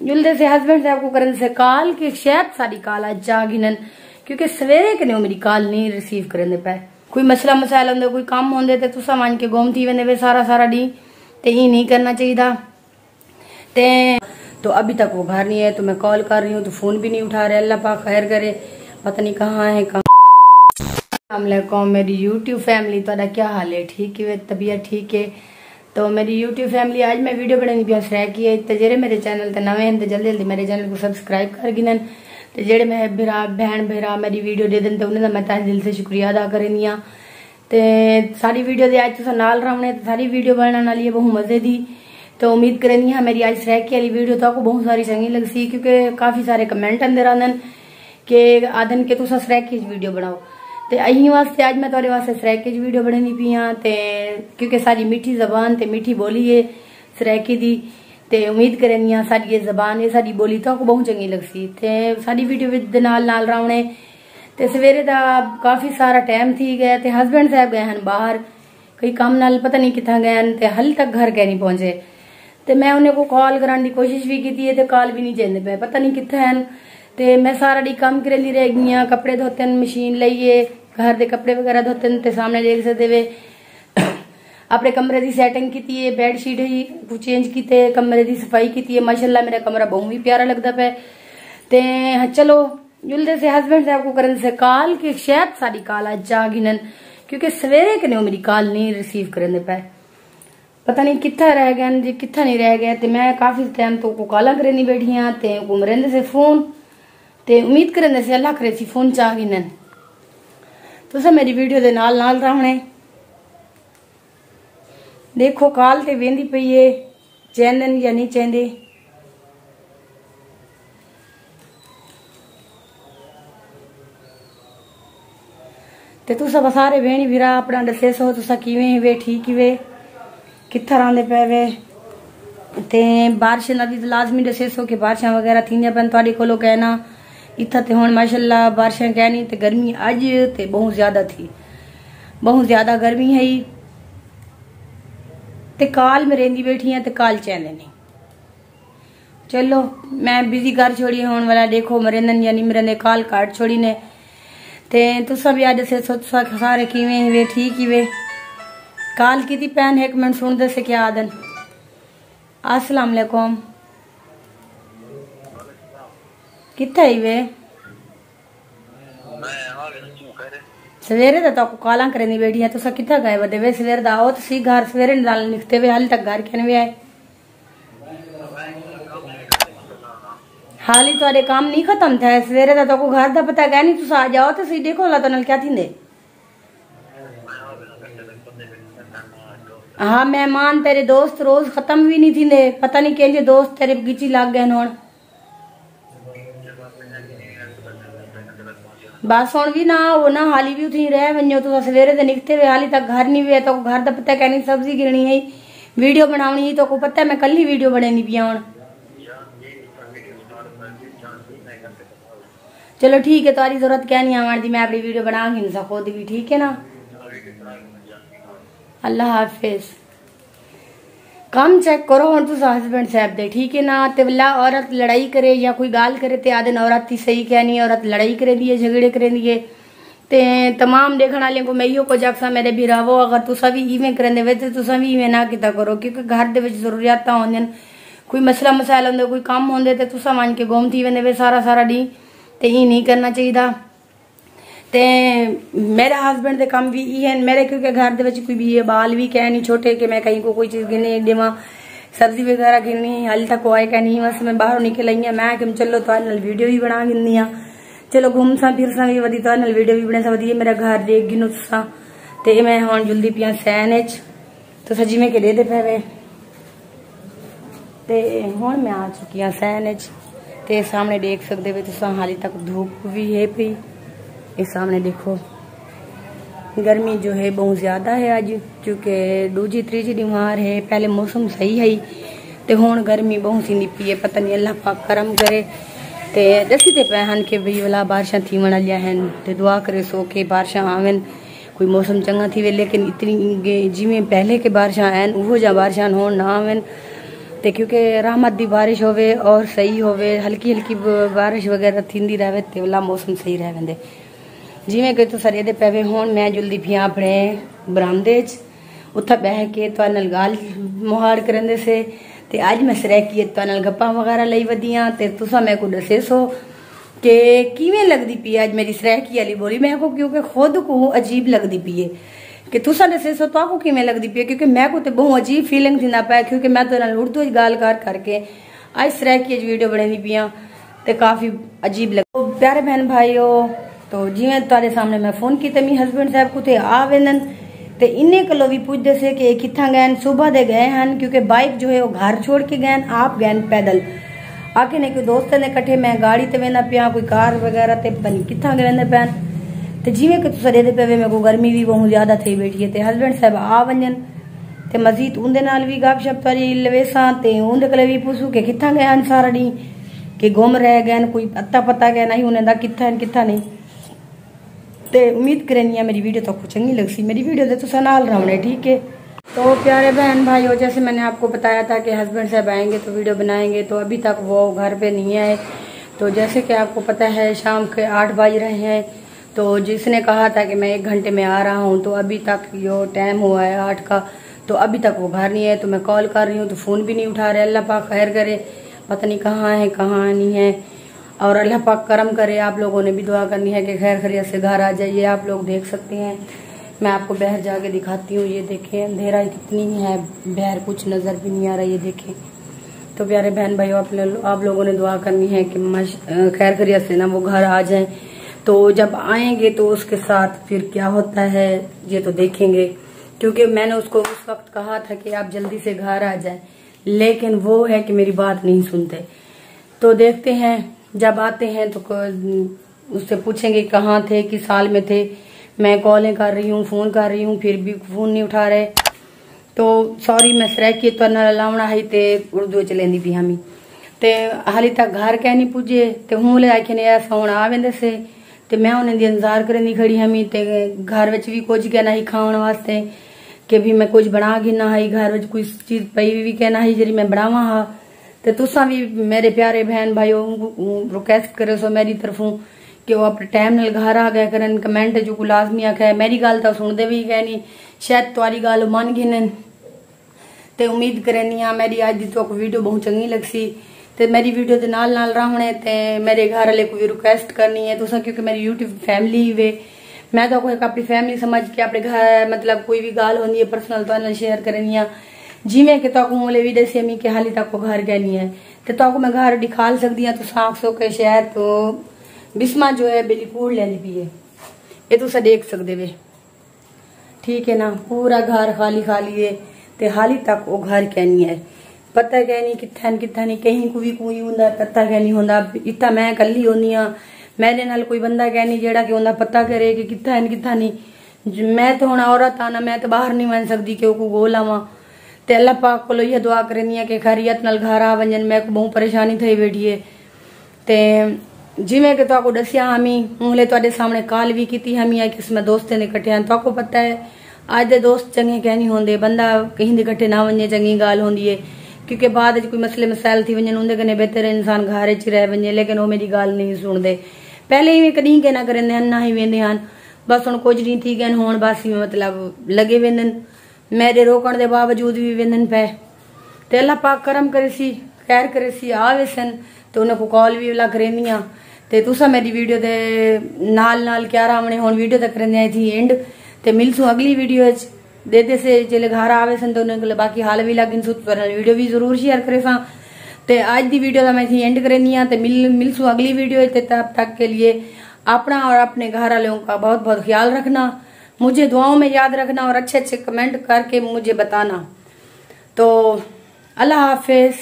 जुलदे से हस्बैंड साहब को करने से कॉल कि शायद सारी कॉल आज जा गिनन, क्योंकि सवेरे कने मेरी कॉल नहीं रिसीव करने पे। कोई मसला मसाइल होंगे, कोई काम होंगे तो तुसा मान के गुम थी वेंदे वे सारा डी, ते ये नहीं करना चाहिए। तो अभी तक वो घर नहीं है, तो मैं कॉल कर रही हूँ तो फोन भी नहीं उठा रहे। अल्लाह पाक खैर करे, पता नहीं कहाँ है कहाँ। अस्सलामुअलैकुम मेरी यूट्यूब फैमिली, तो क्या हाल है? ठीक है, तबीयत ठीक है? तो मेरी यूट्यूब फैमिली आज मैं वीडियो बनानी प्यास रह की है। तो जेरे मेरे चैनल ते नवे हैं तो जल्दी जल्दी मेरे चैनल को सब्सक्राइब कर गिनन, तो जेड़े मैं भरा बहन भरा मेरी वीडियो दे दें तो उन्हें मैं तहे दिल से शुक्रिया अदा करनी हाँ। तो सारी वीडियो दे आज तुसा नाल रहोने, तो सारी वीडियो बनने वाली है बहुत मजे दी। तो उम्मीद करनी हाँ मेरी आज सैकी वाली वीडियो तो आपको बहुत सारी चंगी लग सी, क्योंकि काफी सारे कमेंट अंदर आदन के आदन के तुसा सैकी वीडियो बनाओ। तो अही वास्ते आज मैं तुहाडे वास्ते सराइके च वीडियो बनानी पई हाँ, क्योंकि सारी मीठी जबान ते मीठी बोली है सराइके दी। ते उम्मीद करनी हाँ साडी ये जबान है साडी बोली तो आपको बहुत चंगी लगसी। ते साडी वीडियो विद नाल नाल रौने। ते सवेरे दा काफी सारा टाइम थी गया, ते हस्बैंड साहब गए हैं बाहर कई काम नाल, पता नहीं कितना गए ते हल तक घर के नहीं पहुंचे। ते मैं उन्हें को कॉल कराने की कोशिश भी की है, कॉल भी नहीं चलते पे, पता नहीं कितना है। ते मैं सारा डी काम करेली रह गई हाँ, कपड़े धोते मशीन लाइए, घर के कपड़े वगैरह धोते ते सामने देख सकते वे। अपने कमरे की सैटिंग की है, बेडशीट ही कुछ चेंज किए, कमरे की सफाई की है। माशाल्लाह मेरा कमरा बहुत ही प्यारा लगता पे। ते चलो जुलदे से हस्बैंड साहब को करने से कॉल कि शायद सारी कॉल आज जा गिनन, क्योंकि सवेरे कने मेरी कॉल नहीं रिसीव करने पे, पता नहीं कितना रह गया जी कितना नहीं रह गया। ते मैं काफी टाइम तो को कॉल करनी बैठी हाँ, ते घूमरेंदे से फोन, ते उम्मीद करेंदे से अल्लाह करे सी फोन चा गिनन। तुसा मेरी वीडियो दे नाल नाल रहने। देखो कॉल ते वेंदी पई है, चैंदन या नहीं चैंदे। ते तुसा सारे भेणी वीरा अपना दसे सो तुसा किवें वे, ठीक वे, कित्था रहिंदे पे वे। ते बारिश अभी तो लाजमी दसे सो के बारिशां वगैरह थींदियां पन तुहाडे कोलों कहना। इतना तो हुण माशाल्लाह बारिशां कहनी ते गर्मी अज ते बहुत ज्यादा थी, बहुत ज्यादा गर्मी है। ते काल में रेंदी बैठी है, ते काल चैन नहीं। चलो मैं बिजी कर छोड़ी होने वाला, देखो मरेंदन या नहीं मरेंदे, काल काट छोड़ी ने। ते तुसा भी अज से सारे किवें वे, ठीक ही वे। काल की थी पैन एक मिनट सुन दे से क्या आदन। अस्सलाम वालेकुम, कित्थे ही वे? सवेरे तो काला करनी बैठी है, तुसा कित्थे गए बदे वे? सवेरे दा आओ तो सी घर, सवेरे नाल निकते वे हाल तक घर कहने वे आए। हाल ही तुहाडे काम नहीं खत्म थे? सवेरे दा तो घर दा पता गया नहीं, तुसा आ जाओ तो सी देखो ला तो नाल क्या थींदे। हाँ मेहमान तेरे दोस्त रोज खत्म भी नहीं थींदे, पता नहीं के लिए दोस्त तेरे गिची लाग गए हुण। बस हुण भी ना वो ना हाली भी उठी रह वनो, तो सवेरे ते निकते वे हाली तक घर नहीं वे। तो घर दा पता कहनी सब्जी गिरनी है, वीडियो बनावनी है, तो को पता मैं कल ही वीडियो बनानी पिया हुण। चलो ठीक है, तुम्हारी जरूरत क्या नहीं आवान दी, मैं अपनी वीडियो बनाऊंगी ना खुद भी, ठीक है ना। अल्लाह हाफिज। काम चेक करो हम तुसा हस्बैंड साहब दे, ठीक है ना। ते वल्ला औरत लड़ाई करे या कोई गाल करे ते आदन औरत ही सही कहनी, औरत लड़ाई करे दिए झगड़े करे दिए। ते तमाम देखने वाले को मैं इहो को जाक्सा मेरे भी रहो, अगर तुसा भी इवें करेंदे वे ते तुसा भी इवें ना किता करो, क्योंकि घर दे विच जरूरियातां होंदियां, कोई मसला मसाइल होंदे, कोई काम होंदे ते तुसा मान के गुम थी वेंदे वे सारा डी, ते ये नहीं करना चाहिए। ते मेरे हस्बैंड दे काम भी ये है मेरे, क्योंकि घर दे विच कोई भी बाल भी कह नहीं छोटे कि मैं कहीं को कोई चीज गिने देवा, सब्जी वगैरह गिनी हाल तक आए कह नहीं। बस मैं बाहर निकल आई मैं कि चलो तो नाल वीडियो भी बना गिनी हाँ, चलो घूम सा फिर सा भी वधी तो नाल वीडियो भी बने सा वधी। मेरा घर देख गिनो तुसा। ते मैं हुण जुल्दी पिया सैन च, तुसा जिवें के दे पे वे। ते हुण मैं आ चुकी हाँ सैन च, ते सामने देख सकते वे तुसा हाली तक धूप भी है पई। इस सामने देखो गर्मी जो है बहुत ज्यादा है आज, क्योंकि दूजी तीजी बीमार है। पहले मौसम सही है ते हुण गर्मी बहुत सी निपी है, पता नहीं अल्लाह पाक करम करे। ते दसी ते पे हन के भई वाला बारिशां थी वण लिया हैं, ते दुआ करे सो के बारिशां आवन, कोई मौसम चंगा थी वे। लेकिन इतनी जिमें पहले के बारिशां आन उहो जा बारिशां होण ना आवन। ते क्योंकि रहमत दी बारिश होवे और सही होवे, हल्की हल्की बारिश वगैरह थींदी रहे ते वाला मौसम सही रह वेंदे। जिवें कि तुसां रेदे पवे हुण मैं जुल्दी पिया अपने बरामदे च उत्थे बह के तुहाडे नाल गल मुहाड़ करंदे से ते अज मैं सरैकी तुहाडे नाल गप्पां वगैरह लई वधियां ते तुसां मैं को दसे सो कि किवें लगदी पई अज मेरी सरैकी वाली बोली। मैं को क्योंकि खुद को अजीब लगदी पई है कि तुसा दसे सो तो किवें लगदी पई, क्योंकि मैं को तो बहुत अजीब फीलिंग थी ना पाया, क्योंकि मैं तो उर्दू गाल करके अज सरैकी वीडियो बनाई पियां ते काफी अजीब लग। प्यारे बहन भाईओ, तो जिवें तुहाडे सामने मैं फोन किया मेरे हस्बैंड साहब कुते आ वेंदन ते इन्ने कलो भी पुछदे से कि कित्था गए, सुबह दे गए हैं क्योंकि बाइक जो है वो घर छोड़ के गए, आप गए पैदल आके ने कोई दोस्त ने कट्ठे मैं गाड़ी ते वेंदा पिया, कोई कार वगैरह ते पनी कित्था वेंदे पैन ते जिवें कि तुसां देदे पे मेरे को गर्मी भी बहुत ज्यादा थी बैठी है ते हस्बैंड साहब आ वंजन ते मजीद उनदे नाल भी गपशप करी लवेसा ते उनदे कोले भी पूछू कि कित्था गए हैं सारा दी कि गुम रह गए, कोई अता पता गया नहीं उन्हें दा कित्था है कित्था नहीं। ते उम्मीद करनी है मेरी वीडियो तो चंगी लग सी, मेरी वीडियो दे तुसां नाल रहने ठीक है। तो प्यारे बहन भाइयों, जैसे मैंने आपको बताया था कि हस्बैंड साहब आएंगे तो वीडियो बनाएंगे, तो अभी तक वो घर पे नहीं आए। तो जैसे कि आपको पता है शाम के 8 बज रहे हैं, तो जिसने कहा था कि मैं 1 घंटे में आ रहा हूं, तो अभी तक यो टाइम हुआ है 8 का, तो अभी तक वो घर नहीं है। तो मैं कॉल कर रही हूँ तो फोन भी नहीं उठा रहे। अल्लाह पाक खैर करे, पता नहीं कहाँ है कहाँ नहीं है, और अल्लाह पाक करम करे। आप लोगों ने भी दुआ करनी है कि खैर खैरियत से घर आ जाइए। आप लोग देख सकते हैं, मैं आपको बाहर जाके दिखाती हूँ। ये देखें अंधेरा कितनी है, बाहर कुछ नजर भी नहीं आ रहा, ये देखें। तो प्यारे बहन भाइयों, आप लोगों ने दुआ करनी है कि खैर खैरियत से ना वो घर आ जाएं। तो जब आएंगे तो उसके साथ फिर क्या होता है ये तो देखेंगे, क्योंकि मैंने उसको उस वक्त कहा था कि आप जल्दी से घर आ जाएं, लेकिन वो है कि मेरी बात नहीं सुनते। तो देखते हैं जब आते हैं तो उससे पूछेंगे कहाँ थे, किस साल में थे। मैं कॉलें कर रही हूँ, फोन कर रही हूँ, फिर भी फोन नहीं उठा रहे। तो सॉरी, मैं सरैकी तो लावना है ते उर्दू च लेंदी पी हमी ते हाली तक घर कह नहीं पुजे ते हूं ले आखे ने ऐसा हुण आ वेंदे से ते मैं उन्हें दी इंतजार करनी खड़ी हमी ते घर विच भी कुछ कहना ही खाण वास्ते कि भी मैं कुछ बना गिना है, घर विच कोई चीज पई भी कहना है जी मैं बनावा हा। ते तुसा भी मेरे प्यारे बहन भाइयों रिक्वेस्ट करे सो मेरी तरफों कि वो अपने टाइम नाल घर आ गया करन। कमेंट जो को लाजमी आखे मेरी गल तो सुनते भी है नहीं, शायद तुम्हारी गल मन गिनन। ते उम्मीद करनी आ मेरी अज दी तो वीडियो बहुत चंगी लगसी ते मेरी वीडियो के नाल रहने ते मेरे घर वाले को भी रिक्वेस्ट करनी है तुसा, क्योंकि मेरी यूट्यूब फैमिली वे, मैं तो कोई अपनी फैमिली समझ के अपने घर मतलब कोई भी गल होंदी है पर्सनल तो शेयर करनी है। जिमें कि तो मोले भी दसी मी कि हाली तक को घर गए नहीं है तो मैं घर दिखा सकती हूँ। तो आख सो के शायद तो बिस्मा जो है बिल्कुल लेनी पी है, ये तुसा देख सकते वे ठीक है ना। पूरा घर खाली खाली है ते हाली तक वो घर कहनी है, पता कहनी कित्था नहीं, कहीं को भी कोई होंदा पता कहनी होंदा। इतना मैं कली होनी हाँ, मेरे नाल कोई बंदा कहनी जेड़ा कि होंदा पता करे कि कित्था नहीं। मैं तो हुण औरत आना, मैं तो बाहर नहीं बन सकती कि को गोल आवा। ते अल्लाह पाक को यह दुआ करनी है कि खैरियत नाल घर आ वंजन। मैं को बहुत परेशानी थी बैठी है ते जिमें कि तो दसिया हमी हूले तुहाडे सामने कॉल भी की हमी है कि मैं दोस्तें ने कट्ठे हैं। तो पता है अज दे दोस्त चंगे कहनी होंदे, बंदा कहीं दे कट्ठे ना वंजे चंगी गाल होंदी है, क्योंकि बाद कोई मसले मसाइल थी वंजन उनके कने बेहतर इंसान घर च रह वंजे, लेकिन वो मेरी गाल नहीं सुनते। पहले ही कहीं कहना करेंदे ना ही वेंदे हैं, बस हुण कुछ नहीं थी गए हुण बस मतलब लगे वेंदन, मेरे रोकण दे बावजूद भी वेंदन पे। ते अल्लाह पाक करम करे सी, खैर करे सी आवे सन तो उन्हें को कॉल भी ला करेंदियां। ते तुसा मेरी वीडियो दे नाल क्या रावणे हुण वीडियो तक करने आई थी एंड ते मिलसू अगली वीडियो दे से जेले घर आवे सन तो उन्हें बाकी हाल भी लगिन सु वीडियो भी जरूर शेयर करे सा। ते आज दी वीडियो का मैं थी एंड करनी है, मिलसू अगली वीडियो। तब तक के लिए अपना और अपने घर वालों का बहुत बहुत ख्याल रखना, मुझे दुआओं में याद रखना और अच्छे अच्छे कमेंट करके मुझे बताना। तो अल्लाह हाफिज।